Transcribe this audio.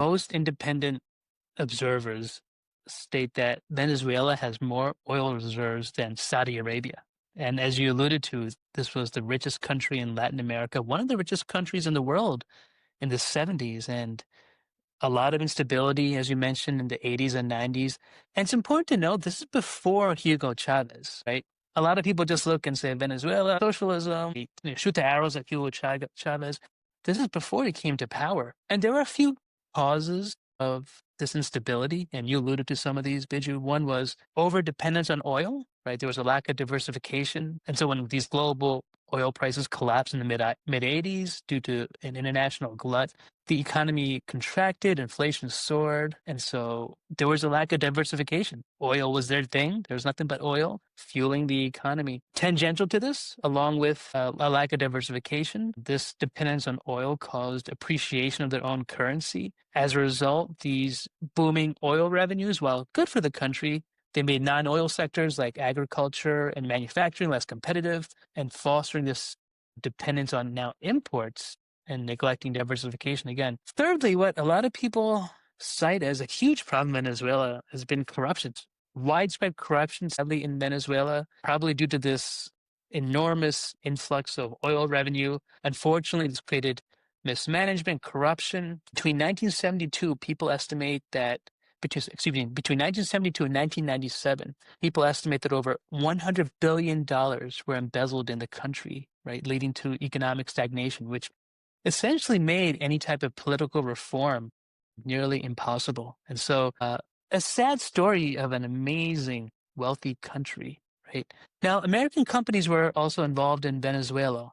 most independent observers state that Venezuela has more oil reserves than Saudi Arabia. And as you alluded to, this was the richest country in Latin America, one of the richest countries in the world in the 70s. And a lot of instability, as you mentioned, in the 80s and 90s. And it's important to note this is before Hugo Chavez, right? A lot of people just look and say Venezuela, socialism, shoot the arrows at Hugo Chavez. This is before he came to power. And there were a few causes of this instability, and you alluded to some of these, Biju. One was over dependence on oil, right? There was a lack of diversification. And so when these global oil prices collapsed in the mid 80s due to an international glut, the economy contracted, inflation soared, and so there was a lack of diversification. Oil was their thing. There was nothing but oil fueling the economy. Tangential to this, along with a lack of diversification, this dependence on oil caused appreciation of their own currency. As a result, these booming oil revenues, while good for the country, they made non-oil sectors like agriculture and manufacturing less competitive, and fostering this dependence on now imports and neglecting diversification again. Thirdly, what a lot of people cite as a huge problem in Venezuela has been corruption. Widespread corruption, sadly, in Venezuela, probably due to this enormous influx of oil revenue. Unfortunately, it's created mismanagement, corruption. Between 1972, people estimate that between 1972 and 1997, people estimate that over $100 billion were embezzled in the country, right, leading to economic stagnation, which essentially made any type of political reform nearly impossible. And so a sad story of an amazing, wealthy country, right? Now, American companies were also involved in Venezuela,